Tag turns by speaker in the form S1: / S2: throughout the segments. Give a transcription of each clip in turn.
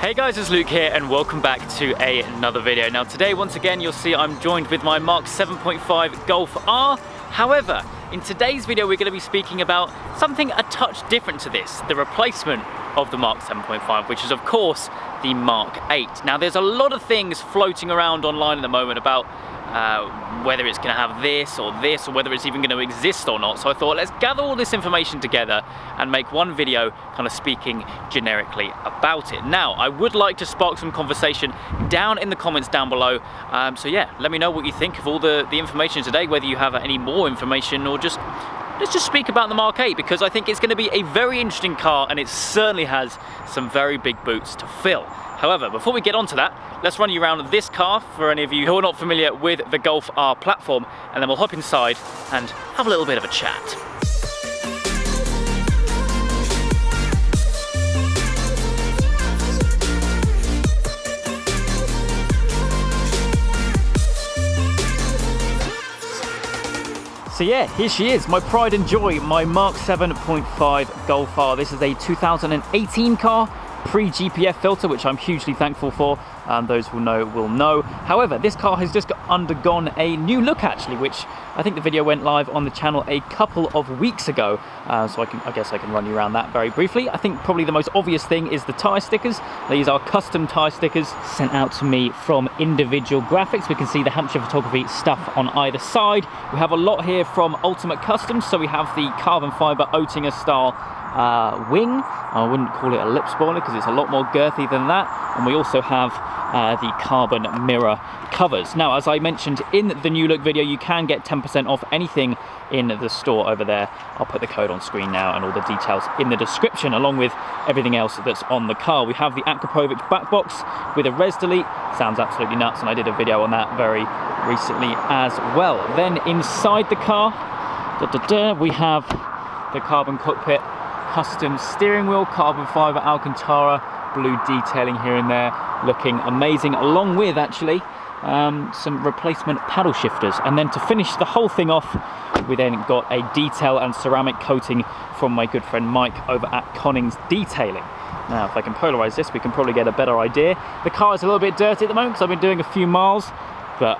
S1: Hey guys, it's Luke here and welcome back to another video. Now today, once again, you'll see I'm joined with my Mark 7.5 Golf R. However, in today's video, we're going to be speaking about something a touch different to this, the replacement of the Mark 7.5, which is of course the Mark 8. Now there's a lot of things floating around online at the moment about whether it's going to have this, or whether it's even going to exist or not. So I thought, let's gather all this information together and make one video kind of speaking generically about it. Now, I would like to spark some conversation down in the comments down below. So yeah, let me know what you think of all the information today, whether you have any more information or just let's just speak about the Mark 8, because I think it's going to be a very interesting car and it certainly has some very big boots to fill. However, before we get onto that, let's run you around this car for any of you who are not familiar with the Golf R platform, and then we'll hop inside and have a little bit of a chat. So yeah, here she is, my pride and joy, my Mark 7.5 Golf R. This is a 2018 car, pre-GPF filter, which I'm hugely thankful for. Those who will know. However, this car has just undergone a new look actually, which I think the video went live on the channel a couple of weeks ago. So I guess I can run you around that very briefly. I think probably the most obvious thing is the tyre stickers. These are custom tyre stickers sent out to me from Individual Graphics. We can see the Hampshire Photography stuff on either side. We have a lot here from Ultimate Customs. So we have the carbon fibre Oettinger style wing. I wouldn't call it a lip spoiler because it's a lot more girthy than that. And we also have the carbon mirror covers. Now, as I mentioned in the new look video, you can get 10% off anything in the store over there. I'll put the code on screen now and all the details in the description, along with everything else that's on the car. We have the Akrapovic back box with a res delete. Sounds absolutely nuts, and I did a video on that very recently as well. Then inside the car, we have the carbon cockpit, custom steering wheel, carbon fibre Alcantara, blue detailing here and there, looking amazing, along with actually some replacement paddle shifters. And then to finish the whole thing off, we then got a detail and ceramic coating from my good friend Mike over at Connings Detailing. Now, if I can polarize this, we can probably get a better idea. The car is a little bit dirty at the moment because I've been doing a few miles, but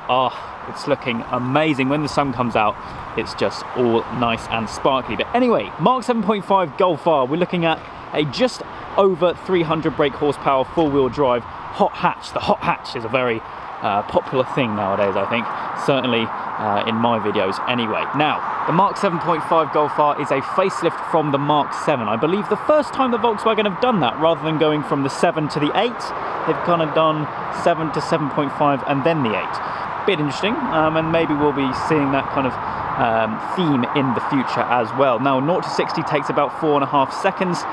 S1: it's looking amazing. When the sun comes out, it's just all nice and sparkly. But anyway, Mark 7.5 Golf R, we're looking at a just over 300 brake horsepower four-wheel drive hot hatch. The hot hatch is a very popular thing nowadays, I think, certainly in my videos anyway. Now, the Mark 7.5 Golf R is a facelift from the Mark 7. I believe the first time the Volkswagen have done that, rather than going from the 7 to the 8, they've kind of done 7 to 7.5 and then the 8. Bit interesting, and maybe we'll be seeing that kind of theme in the future as well. Now, 0 to 60 takes about 4.5 seconds,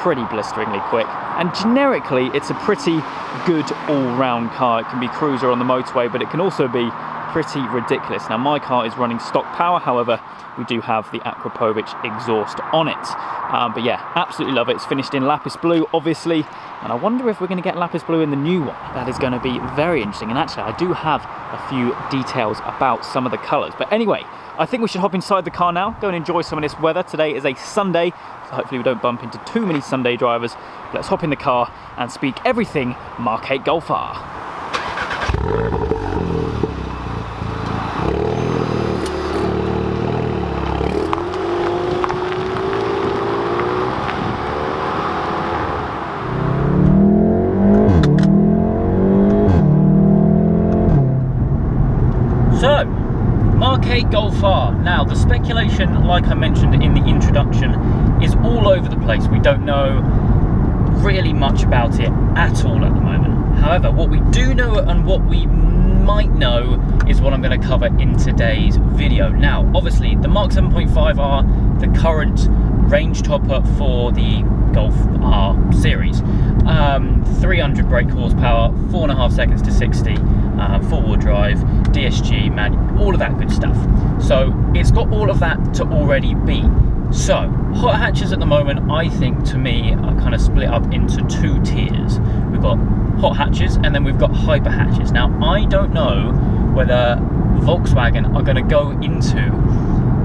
S1: pretty blisteringly quick, and generically it's a pretty good all-round car. It can be cruiser on the motorway, but it can also be pretty ridiculous. Now, my car is running stock power, however, we do have the Akrapovic exhaust on it. But yeah, absolutely love it. It's finished in lapis blue, obviously, and I wonder if we're going to get lapis blue in the new one. That is going to be very interesting, and actually I do have a few details about some of the colours. But anyway, I think we should hop inside the car now, go and enjoy some of this weather. Today is a Sunday, so hopefully we don't bump into too many Sunday drivers. Let's hop in the car and speak everything Mark 8 Golf R. So, Mark 8 Golf R. Now, the speculation, like I mentioned in the introduction, is all over the place. We don't know really much about it at all at the moment. However, what we do know and what we might know is what I'm going to cover in today's video. Now, obviously, the Mark 7.5 R, the current range topper for the Golf R series. 300 brake horsepower, 4.5 seconds to 60, four-wheel drive, DSG, manual, all of that good stuff. So it's got all of that to already beat. So hot hatches at the moment, I think, to me, are kind of split up into two tiers. We've got hot hatches and then we've got hyper hatches. Now, I don't know whether Volkswagen are going to go into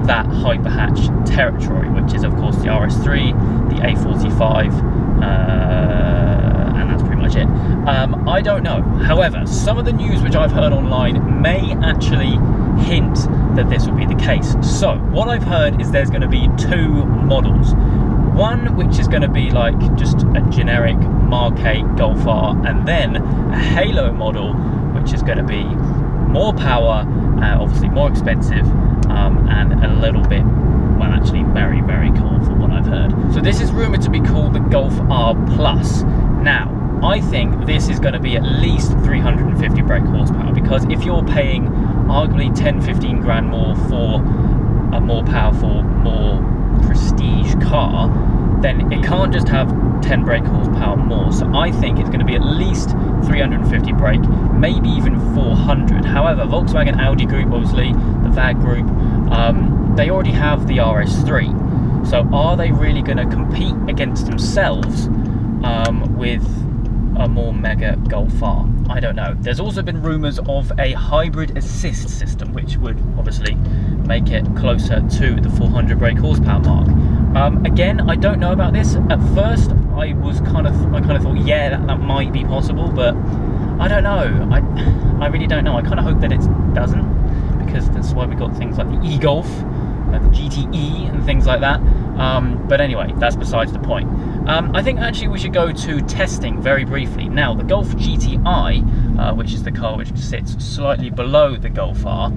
S1: that hyper hatch territory, which is of course the RS3, the A45, and that's pretty much it. I don't know. However, some of the news which I've heard online may actually hint that this will be the case. So what I've heard is there's going to be two models. One which is going to be like just a generic Mark 8 Golf R, and then a Halo model which is going to be more power, obviously more expensive, and a little bit, well, actually very, very cool from what I've heard. So this is rumoured to be called the Golf R Plus. Now, I think this is going to be at least 350 brake horsepower, because if you're paying arguably 10-15 grand more for a more powerful, more prestige car, then it can't just have 10 brake horsepower more. So I think it's going to be at least 350 brake, maybe even 400. However, Volkswagen Audi Group, obviously the VAG Group, they already have the RS3. So are they really going to compete against themselves with a more mega Golf R? I don't know. There's also been rumours of a hybrid assist system, which would obviously make it closer to the 400 brake horsepower mark. Again, I don't know about this. At first, I kind of thought, yeah, that might be possible, but I don't know. I really don't know. I kind of hope that it doesn't, because that's why we got things like the e-Golf, the GTE, and things like that. But anyway, that's besides the point. I think actually we should go to testing very briefly. Now, the Golf GTI, which is the car which sits slightly below the Golf R,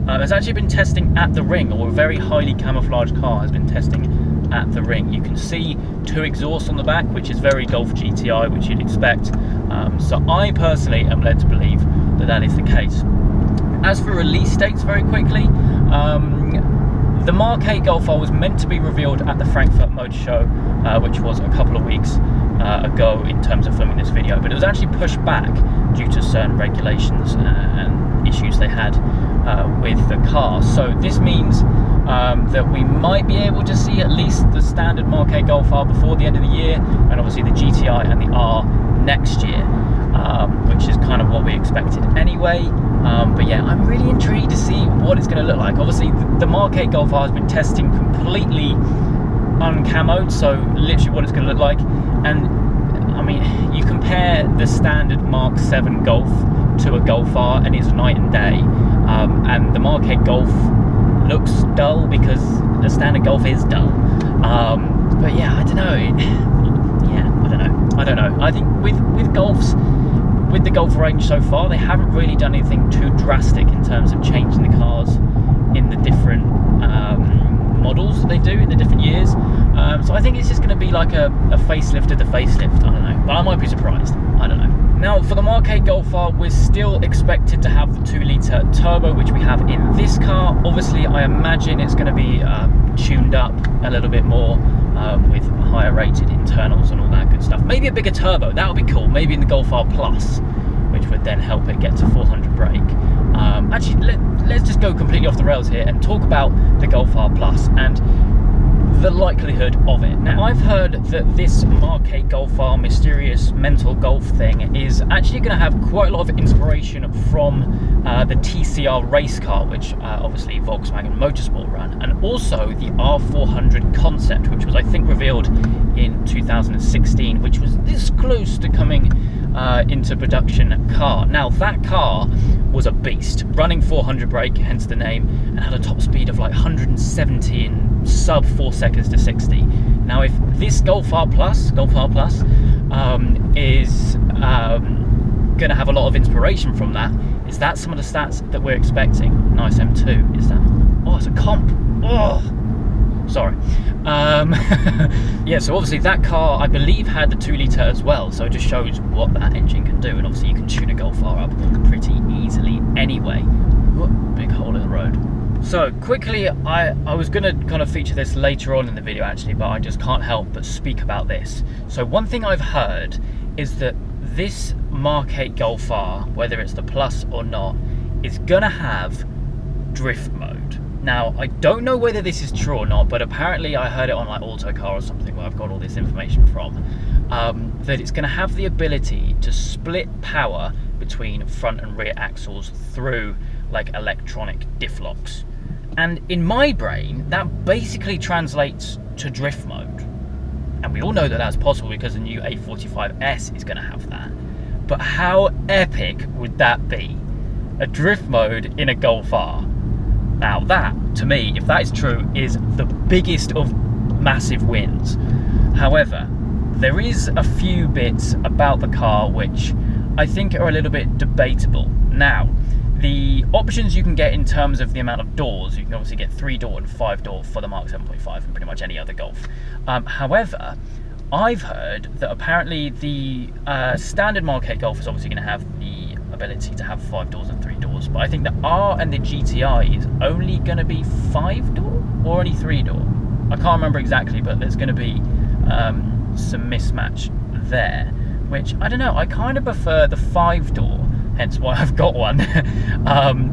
S1: has actually been testing at the ring, or a very highly camouflaged car has been testing at the ring. You can see two exhausts on the back, which is very Golf GTI, which you'd expect. So I personally am led to believe that that is the case. As for release dates, very quickly, the Mark 8 Golf R was meant to be revealed at the Frankfurt Motor Show, which was a couple of weeks ago in terms of filming this video, but it was actually pushed back due to certain regulations and issues they had with the car. So this means that we might be able to see at least the standard Mark 8 Golf R before the end of the year, and obviously the GTI and the R next year, which is kind of what we expected anyway. But yeah, I'm really intrigued to see what it's going to look like. Obviously, the Mark 8 Golf R has been testing completely uncamoed, so literally what it's going to look like. And I mean, you compare the standard Mark 7 Golf to a Golf R, and it's night and day. And the Mark 8 Golf looks dull because the standard Golf is dull. But yeah, I don't know. I don't know. I think with Golfs, with the Golf range so far, they haven't really done anything too drastic in terms of changing the cars in the different models that they do in the different years. So I think it's just going to be like a facelift of the facelift. I don't know, but I might be surprised. I don't know. Now, for the Mark 8 Golf R, we're still expected to have the 2-litre turbo, which we have in this car. Obviously, I imagine it's going to be tuned up a little bit more with higher rated internals and all that good stuff. Maybe a bigger turbo, that would be cool. Maybe in the Golf R Plus, which would then help it get to 400 brake. Actually, let's just go completely off the rails here and talk about the Golf R Plus and the likelihood of it. Now, I've heard that this Mark 8 Golf R mysterious mental golf thing is actually going to have quite a lot of inspiration from the TCR race car, which obviously Volkswagen Motorsport run, and also the R400 concept, which was, I think, revealed in 2016, which was this close to coming into production car. Now, that car was a beast, running 400 brake, hence the name, and had a top speed of like 170 in sub 4 seconds to 60. Now, if this Golf R Plus is going to have a lot of inspiration from that, is that some of the stats that we're expecting? Nice M2, is that? Oh, it's a comp. Oh, sorry. Yeah, so obviously that car, I believe, had the 2-litre as well, so it just shows what that engine can do. And obviously you can tune a Golf R up pretty easily anyway. Whoop, big hole in the road. So quickly, I was going to kind of feature this later on in the video actually, but I just can't help but speak about this. So one thing I've heard is that this Mark 8 Golf R, whether it's the Plus or not, is going to have drift mode. Now, I don't know whether this is true or not, but apparently I heard it on like AutoCar or something where I've got all this information from, that it's going to have the ability to split power between front and rear axles through like electronic diff locks. And in my brain, that basically translates to drift mode. And we all know that that's possible because the new A45S is going to have that. but how epic would that be? A drift mode in a Golf R. Now that, to me, if that is true, is the biggest of massive wins. However, there is a few bits about the car which I think are a little bit debatable. Now, the options you can get in terms of the amount of doors, you can obviously get 3-door and 5-door for the Mark 7.5 and pretty much any other Golf. However, I've heard that apparently the standard Mark 8 Golf is obviously going to have the ability to have 5 doors and 3 doors, but I think the R and the GTI is only going to be 5-door or only 3-door. I can't remember exactly, but there's going to be some mismatch there, which I don't know. I kind of prefer the 5-door, hence why I've got one.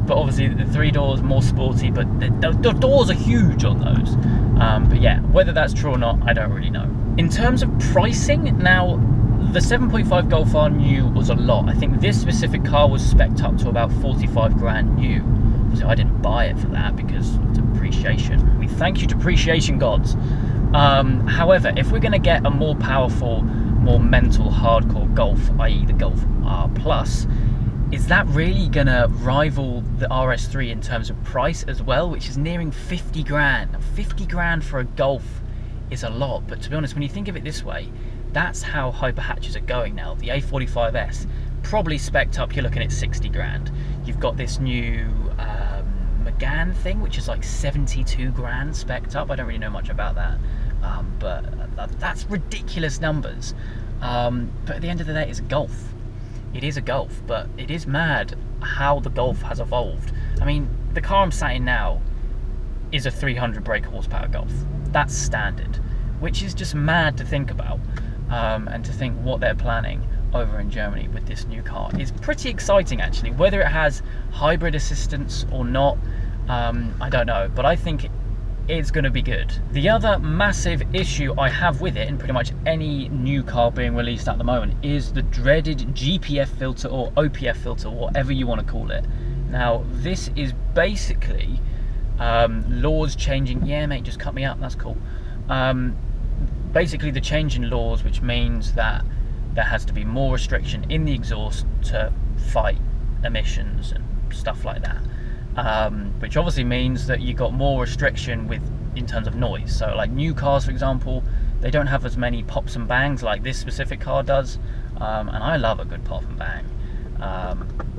S1: But obviously the 3 doors more sporty, but the doors are huge on those. But yeah, whether that's true or not, I don't really know. In terms of pricing, now the 7.5 Golf R new was a lot. I think this specific car was spec'd up to about 45 grand new. So I didn't buy it for that because of depreciation. We thank you, depreciation gods. However, if we're going to get a more powerful, more mental hardcore Golf, i.e. the Golf R Plus, is that really going to rival the RS3 in terms of price as well, which is nearing 50 grand. Now, 50 grand for a Golf is a lot, but to be honest, when you think of it this way, that's how hyper hatches are going now. The A45S, probably spec'd up, you're looking at 60 grand. You've got this new Megane thing, which is like 72 grand spec'd up. I don't really know much about that, but that's ridiculous numbers. But at the end of the day, it's a Golf. It is a Golf, but it is mad how the Golf has evolved. I mean, the car I'm sat in now is a 300 brake horsepower Golf. That's standard, which is just mad to think about. And to think what they're planning over in Germany with this new car is pretty exciting, actually. Whether it has hybrid assistance or not, I don't know, but I think it's going to be good. The other massive issue I have with it, in pretty much any new car being released at the moment, is the dreaded GPF filter or OPF filter, whatever you want to call it. Now, this is basically laws changing. Yeah, mate, just cut me out, that's cool. Basically the change in laws, which means that there has to be more restriction in the exhaust to fight emissions and stuff like that, which obviously means that you got more restriction in terms of noise. So like new cars, for example, they don't have as many pops and bangs like this specific car does, and I love a good pop and bang.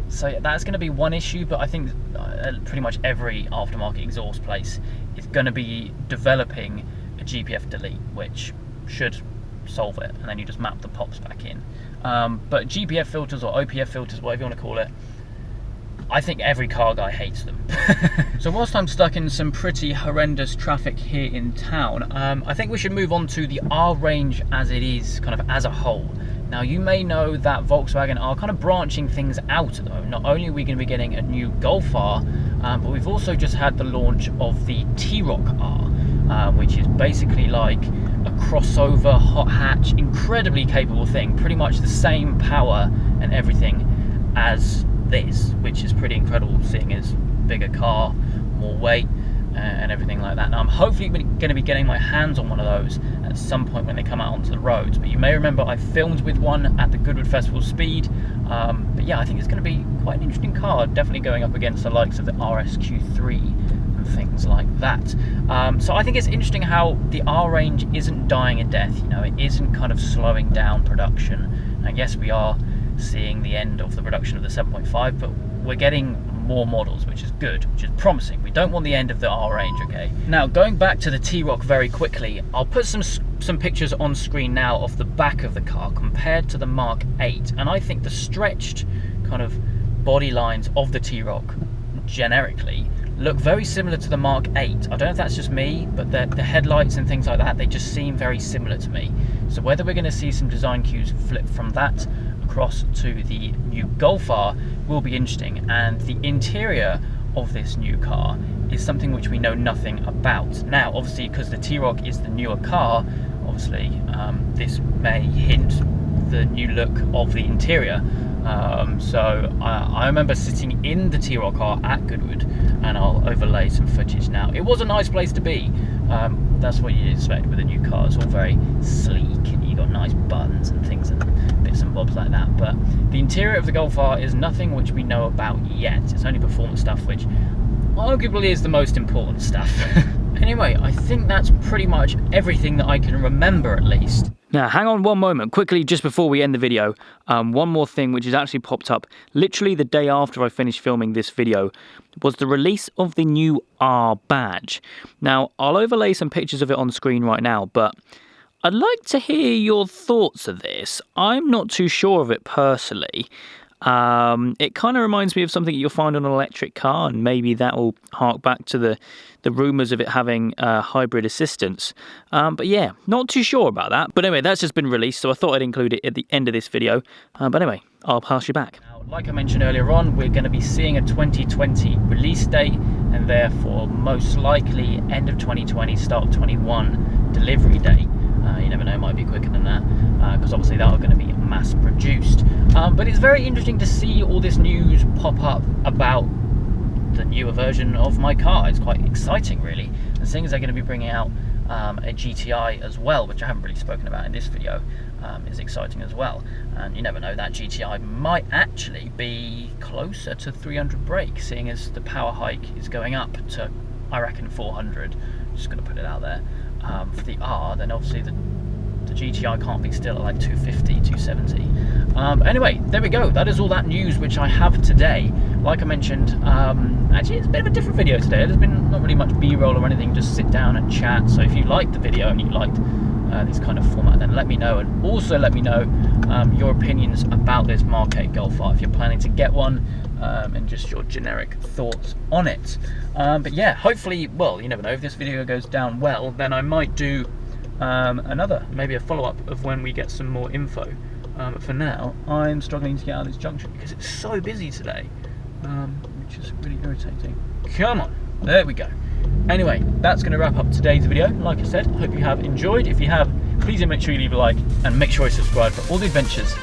S1: So yeah, that's going to be one issue, but I think pretty much every aftermarket exhaust place is going to be developing a GPF delete, which should solve it, and then you just map the pops back in. But GPF filters or OPF filters, whatever you want to call it, I think every car guy hates them. So whilst I'm stuck in some pretty horrendous traffic here in town, I think we should move on to the R range as it is, kind of as a whole. Now, you may know that Volkswagen are kind of branching things out at the moment. Not only are we going to be getting a new Golf R, but we've also just had the launch of the T-Roc R, which is basically like a crossover hot hatch, incredibly capable thing, pretty much the same power and everything as this, which is pretty incredible, seeing as bigger car, more weight, and everything like that. Now, I'm hopefully going to be getting my hands on one of those at some point when they come out onto the roads, but you may remember I filmed with one at the Goodwood Festival Speed. But yeah, I think it's going to be quite an interesting car, definitely going up against the likes of the RSQ3 and things like that. So I think it's interesting how the R range isn't dying a death. You know, it isn't kind of slowing down production. I guess we are seeing the end of the production of the 7.5, but we're getting more models, which is good, which is promising. We don't want the end of the R range, okay? Now, going back to the T-Roc very quickly, I'll put some pictures on screen now of the back of the car compared to the Mark 8, and I think the stretched kind of body lines of the T-Roc generically look very similar to the Mark 8. I don't know if that's just me, but the headlights and things like that, they just seem very similar to me. So whether we're going to see some design cues flip from that across to the new Golf R will be interesting, and the interior of this new car is something which we know nothing about. Now, obviously, because the T-Roc is the newer car, obviously this may hint the new look of the interior. So I remember sitting in the T-Roc car at Goodwood, and I'll overlay some footage now. It was a nice place to be. That's what you'd expect with a new car. It's all very sleek, and you got nice buttons and things and bits and bobs stuff like that. But the interior of the Golf R is nothing which we know about yet. It's only performance stuff, which arguably is the most important stuff. Anyway, I think that's pretty much everything that I can remember, at least. Now, hang on one moment, quickly, just before we end the video, one more thing which has actually popped up literally the day after I finished filming this video was the release of the new R badge. Now, I'll overlay some pictures of it on screen right now, but I'd like to hear your thoughts of this. I'm not too sure of it personally. It kind of reminds me of something you'll find on an electric car, and maybe that will hark back to the rumours of it having hybrid assistance. But yeah, not too sure about that. But anyway, that's just been released, so I thought I'd include it at the end of this video. But anyway, I'll pass you back. Now, like I mentioned earlier on, we're going to be seeing a 2020 release date, and therefore most likely end of 2020, start of 21 delivery date. You never know, it might be quicker than that, because obviously they are going to be mass produced. But it's very interesting to see all this news pop up about the newer version of my car. It's quite exciting, really. And seeing as they're going to be bringing out a GTI as well, which I haven't really spoken about in this video, is exciting as well. And you never know, that GTI might actually be closer to 300 brake, seeing as the power hike is going up to, I reckon, 400. Just going to put it out there. For the R, then obviously the GTI can't be still at like 250, 270. But anyway, there we go. That is all that news which I have today. Like I mentioned, actually it's a bit of a different video today. There's been not really much B-roll or anything, just sit down and chat. So if you liked the video and you liked this kind of format, then let me know. And also let me know your opinions about this Mark 8 Golf R, if you're planning to get one, and just your generic thoughts on it. But yeah, hopefully, well, you never know, if this video goes down well, then I might do maybe a follow-up of when we get some more info. But for now, I'm struggling to get out of this junction because it's so busy today, which is really irritating. Come on, there we go. Anyway, that's going to wrap up today's video. Like I said, I hope you have enjoyed. If you have, please do make sure you leave a like and make sure you subscribe for all the adventures